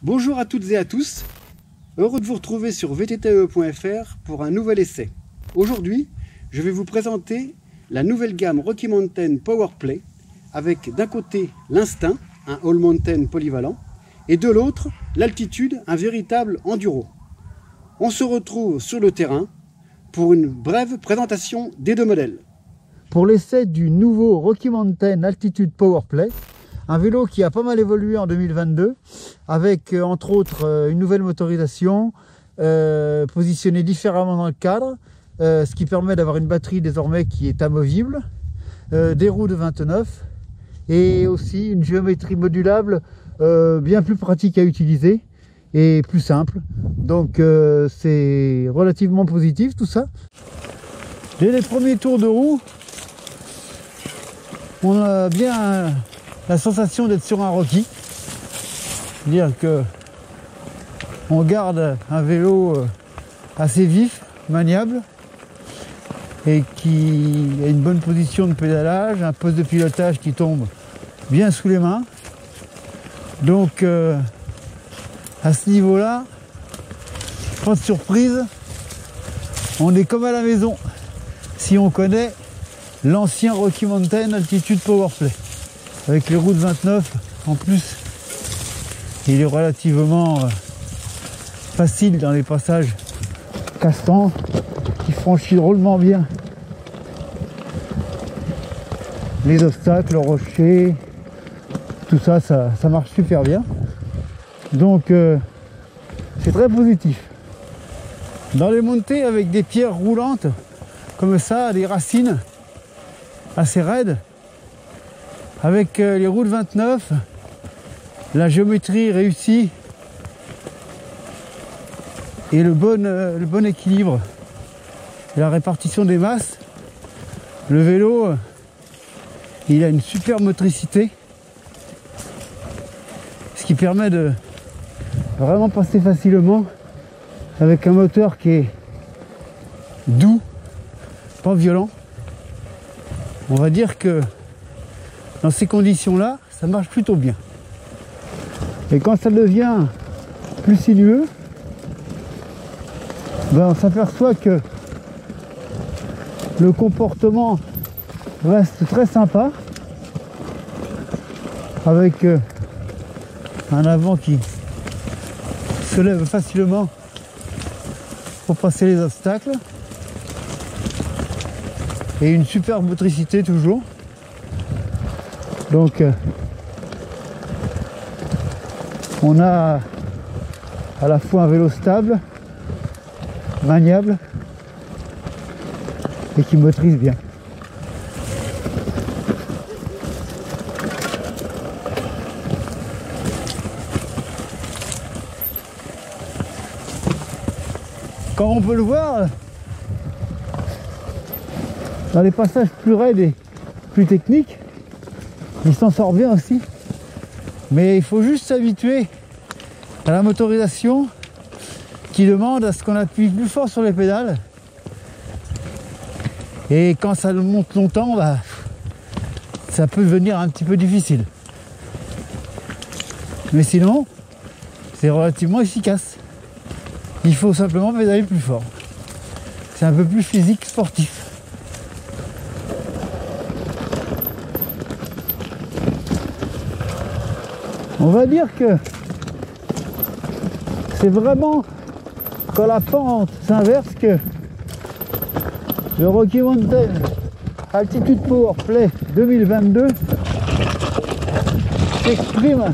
Bonjour à toutes et à tous, heureux de vous retrouver sur vtte.fr pour un nouvel essai. Aujourd'hui, je vais vous présenter la nouvelle gamme Rocky Mountain Powerplay avec d'un côté l'Instinct, un All Mountain polyvalent, et de l'autre l'Altitude, un véritable enduro. On se retrouve sur le terrain pour une brève présentation des deux modèles. Pour l'essai du nouveau Rocky Mountain Altitude Powerplay, un vélo qui a pas mal évolué en 2022 avec entre autres une nouvelle motorisation positionnée différemment dans le cadre, ce qui permet d'avoir une batterie désormais qui est amovible, des roues de 29 et aussi une géométrie modulable bien plus pratique à utiliser et plus simple. Donc c'est relativement positif tout ça. Dès les premiers tours de roue, on a bien la sensation d'être sur un Rocky, c'est-à-dire que on garde un vélo assez vif, maniable, et qui a une bonne position de pédalage, un poste de pilotage qui tombe bien sous les mains. Donc à ce niveau-là, pas de surprise, on est comme à la maison si on connaît l'ancien Rocky Mountain Altitude Powerplay. Avec les roues de 29, en plus, il est relativement facile dans les passages cassants, qui franchit drôlement bien les obstacles, le rocher, tout ça, ça marche super bien. Donc c'est très positif. Dans les montées avec des pierres roulantes, comme ça, des racines assez raides, avec les roues de 29, la géométrie réussie et le bon équilibre et la répartition des masses, le vélo il a une super motricité, ce qui permet de vraiment passer facilement avec un moteur qui est doux, pas violent. On va dire que dans ces conditions-là, ça marche plutôt bien. Et quand ça devient plus sinueux, on s'aperçoit que le comportement reste très sympa, avec un avant qui se lève facilement pour passer les obstacles, et une super motricité toujours. Donc on a à la fois un vélo stable, maniable et qui motorise bien. Comme on peut le voir, dans les passages plus raides et plus techniques, il s'en sort bien aussi, mais il faut juste s'habituer à la motorisation qui demande à ce qu'on appuie plus fort sur les pédales, et quand ça monte longtemps, ça peut devenir un petit peu difficile, mais sinon c'est relativement efficace. Il faut simplement pédaler plus fort, c'est un peu plus physique, sportif. On va dire que c'est vraiment quand la pente s'inverse que le Rocky Mountain Altitude Powerplay 2022 s'exprime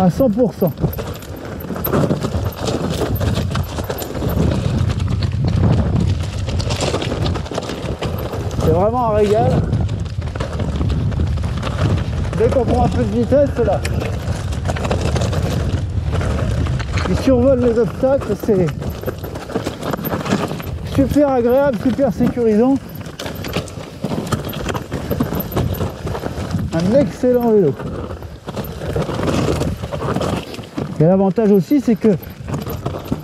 à 100%. C'est vraiment un régal. Dès qu'on prend un peu de vitesse là, il survole les obstacles, c'est super agréable, super sécurisant. Un excellent vélo. Et l'avantage aussi, c'est que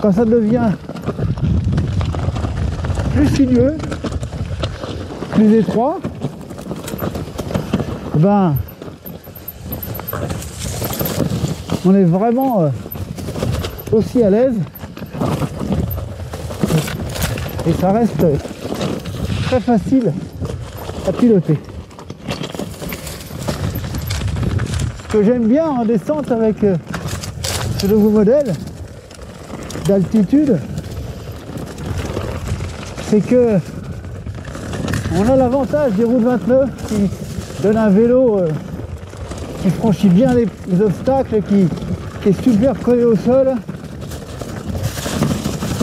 quand ça devient plus sinueux, plus étroit, on est vraiment aussi à l'aise. Et ça reste très facile à piloter. Ce que j'aime bien en descente avec ce nouveau modèle d'altitude, c'est que on a l'avantage des Route 29 qui donne un vélo qui franchit bien les obstacles, qui est super collé au sol,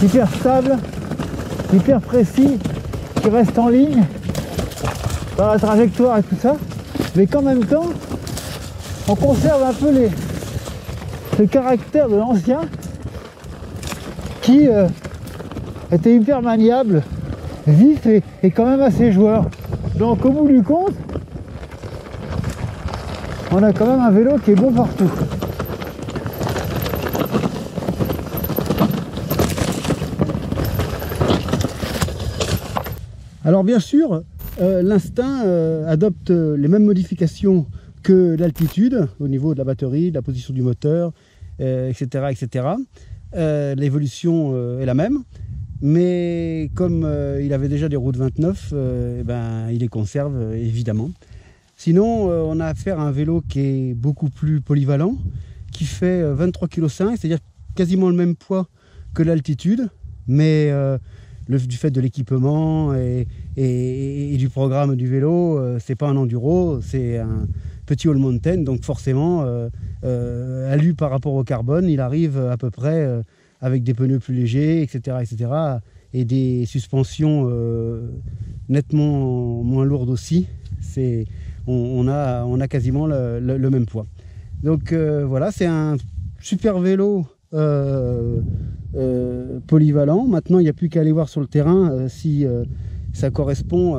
hyper stable, hyper précis, qui reste en ligne dans la trajectoire et tout ça, mais qu'en même temps on conserve un peu le caractère de l'ancien qui était hyper maniable, vif et quand même assez joueur. Donc au bout du compte, on a quand même un vélo qui est bon partout. Alors bien sûr, l'Instinct adopte les mêmes modifications que l'altitude au niveau de la batterie, de la position du moteur, etc. etc. L'évolution est la même, mais comme il avait déjà des Route 29, il les conserve évidemment. Sinon, on a affaire à un vélo qui est beaucoup plus polyvalent, qui fait 23,5 kg, c'est-à-dire quasiment le même poids que l'altitude, mais du fait de l'équipement et du programme du vélo, c'est pas un enduro, c'est un petit all mountain, donc forcément, alu par rapport au carbone, il arrive à peu près avec des pneus plus légers, etc., etc., et des suspensions nettement moins lourdes aussi. On a quasiment le même poids. Donc voilà, c'est un super vélo polyvalent. Maintenant, il n'y a plus qu'à aller voir sur le terrain si ça correspond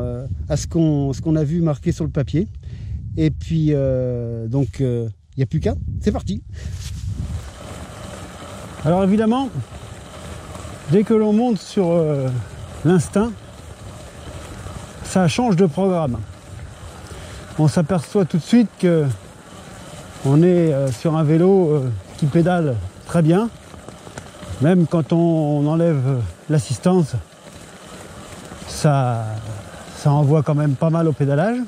à ce qu'on a vu marqué sur le papier. Et puis, il n'y a plus qu'à. C'est parti. Alors évidemment, dès que l'on monte sur l'Instinct, ça change de programme. On s'aperçoit tout de suite que on est sur un vélo qui pédale très bien. Même quand on enlève l'assistance, ça envoie quand même pas mal au pédalage.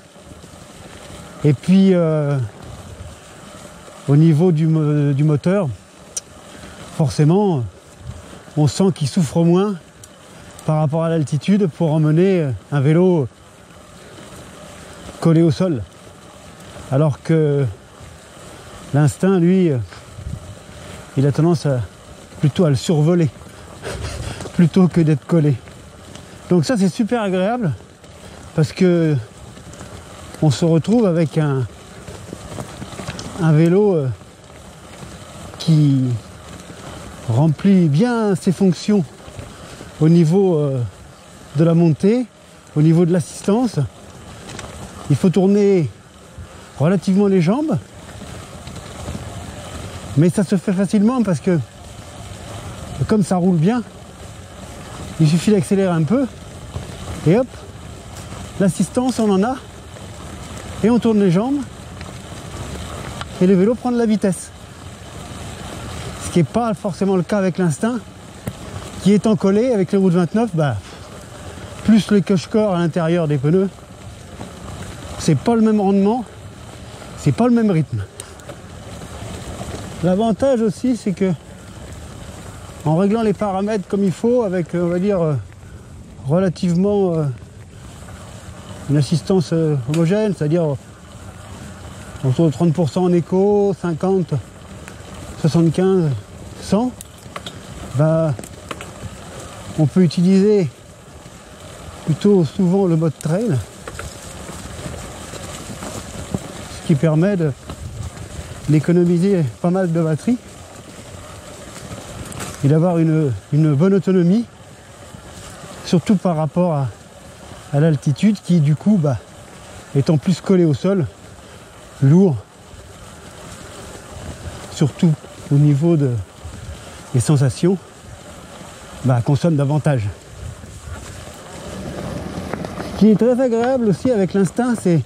Et puis au niveau du moteur, forcément, on sent qu'il souffre moins par rapport à l'altitude pour emmener un vélo collé au sol, alors que l'Instinct, lui, il a tendance plutôt à le survoler plutôt que d'être collé. Donc ça, c'est super agréable parce que on se retrouve avec un vélo qui remplit bien ses fonctions au niveau de la montée, au niveau de l'assistance. Il faut tourner relativement les jambes, mais ça se fait facilement parce que comme ça roule bien, il suffit d'accélérer un peu et hop, l'assistance on en a et on tourne les jambes et le vélo prend de la vitesse. Ce qui n'est pas forcément le cas avec l'Instinct, qui étant collé avec les Route 29, plus le cache-corps à l'intérieur des pneus, c'est pas le même rendement, c'est pas le même rythme. L'avantage aussi, c'est que en réglant les paramètres comme il faut, avec on va dire relativement une assistance homogène, c'est-à-dire autour de 30% en éco, 50, 75, 100, on peut utiliser plutôt souvent le mode trail, ce qui permet d'économiser pas mal de batterie et d'avoir une bonne autonomie, surtout par rapport à l'altitude qui du coup étant plus collé au sol, lourd, surtout au niveau des sensations, consomme davantage. Ce qui est très agréable aussi avec l'Instinct, c'est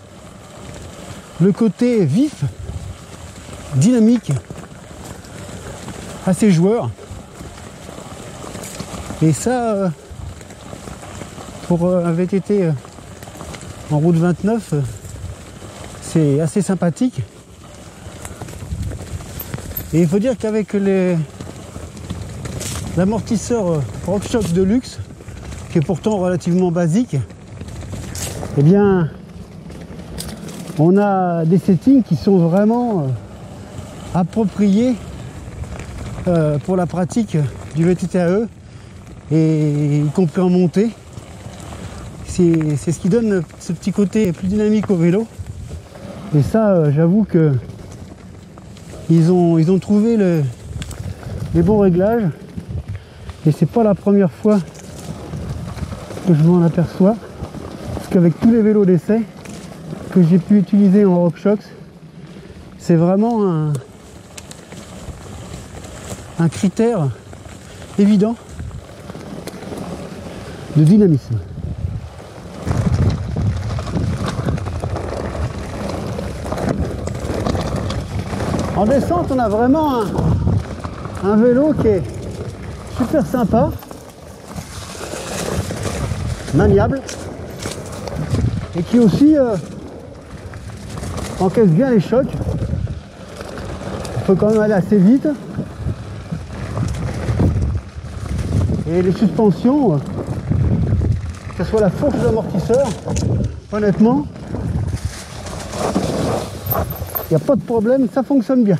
le côté vif, dynamique, assez joueur, Et ça, pour un VTT en route 29, c'est assez sympathique. Et il faut dire qu'avec l'amortisseur RockShox de luxe, qui est pourtant relativement basique, eh bien, on a des settings qui sont vraiment appropriés pour la pratique du VTT-AE, et y compris en montée. C'est ce qui donne ce petit côté plus dynamique au vélo. Et ça, j'avoue que ils ont trouvé les bons réglages. Et c'est pas la première fois que je m'en aperçois. Parce qu'avec tous les vélos d'essai que j'ai pu utiliser en RockShox, c'est vraiment un critère évident de dynamisme. En descente, on a vraiment un vélo qui est super sympa, maniable, et qui aussi encaisse bien les chocs. Il faut quand même aller assez vite. Et les suspensions, que ce soit la fourche d'amortisseur, honnêtement, il n'y a pas de problème, ça fonctionne bien.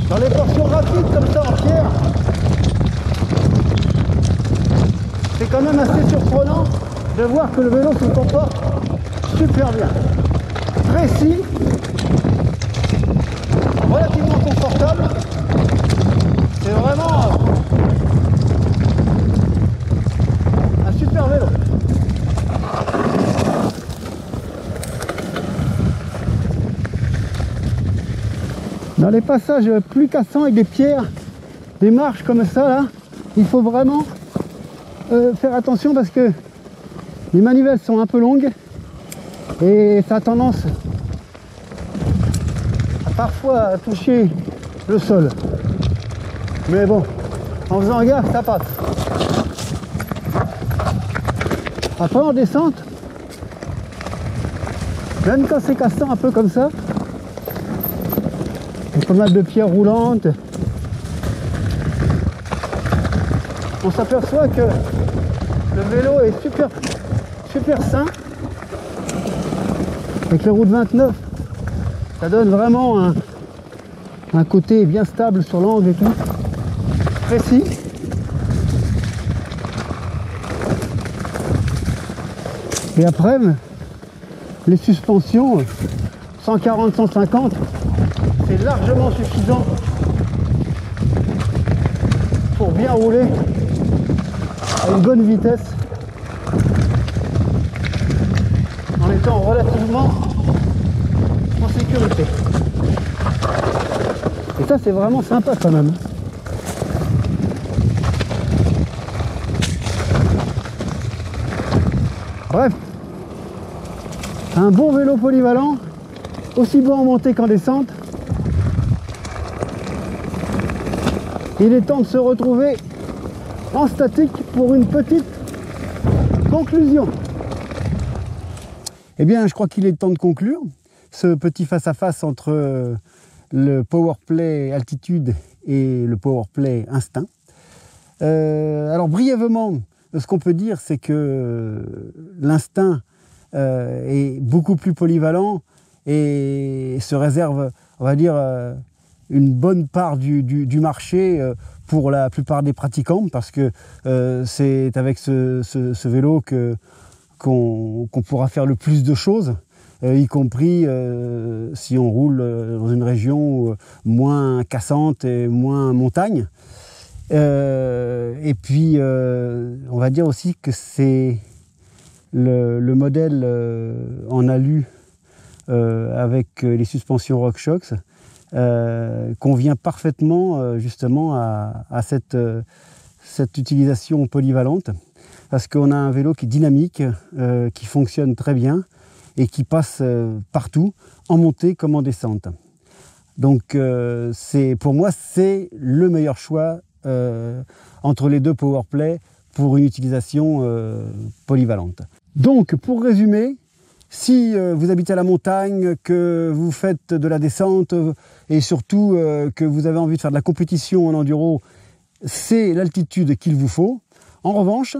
Dans les portions rapides comme ça en pierre, c'est quand même assez surprenant de voir que le vélo se comporte super bien. Précis, relativement confortable. C'est vraiment un super vélo. Dans les passages plus cassants avec des pierres, des marches comme ça là, il faut vraiment faire attention parce que les manivelles sont un peu longues et ça a tendance à parfois toucher le sol. Mais bon, en faisant gaffe, ça passe. Après en descente, même quand c'est cassant un peu comme ça, il y a pas mal de pierres roulantes, on s'aperçoit que le vélo est super sain. Avec les routes 29, ça donne vraiment un côté bien stable sur l'angle et tout. Précis. Et après, les suspensions 140-150, c'est largement suffisant pour bien rouler à une bonne vitesse en étant relativement en sécurité. Et ça, c'est vraiment sympa quand même. Bref, un bon vélo polyvalent, aussi bon en montée qu'en descente. Il est temps de se retrouver en statique pour une petite conclusion. Eh bien, je crois qu'il est temps de conclure ce petit face-à-face entre le Powerplay Altitude et le Powerplay Instinct. Alors, brièvement, ce qu'on peut dire, c'est que l'Instinct est beaucoup plus polyvalent et se réserve, on va dire, une bonne part du marché pour la plupart des pratiquants, parce que c'est avec ce vélo qu'on pourra faire le plus de choses, y compris si on roule dans une région moins cassante et moins montagne. Et puis, on va dire aussi que c'est le modèle en alu avec les suspensions RockShox convient parfaitement justement à cette utilisation polyvalente. parce qu'on a un vélo qui est dynamique, qui fonctionne très bien et qui passe partout, en montée comme en descente. Donc pour moi, c'est le meilleur choix entre les deux PowerPlay pour une utilisation polyvalente. Donc pour résumer, si vous habitez à la montagne, que vous faites de la descente et surtout que vous avez envie de faire de la compétition en enduro, c'est l'altitude qu'il vous faut. En revanche,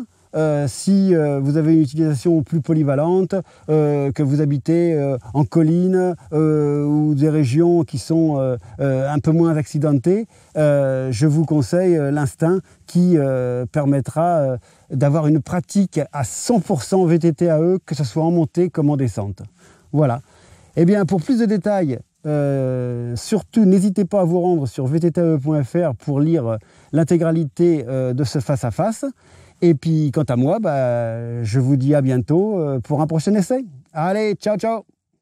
si vous avez une utilisation plus polyvalente, que vous habitez en colline ou des régions qui sont un peu moins accidentées, je vous conseille l'Instinct qui permettra d'avoir une pratique à 100% VTT-AE, que ce soit en montée comme en descente. Voilà. Et bien pour plus de détails, surtout n'hésitez pas à vous rendre sur vttae.fr pour lire l'intégralité de ce face-à-face. Et puis quant à moi, je vous dis à bientôt pour un prochain essai. Allez, ciao ciao!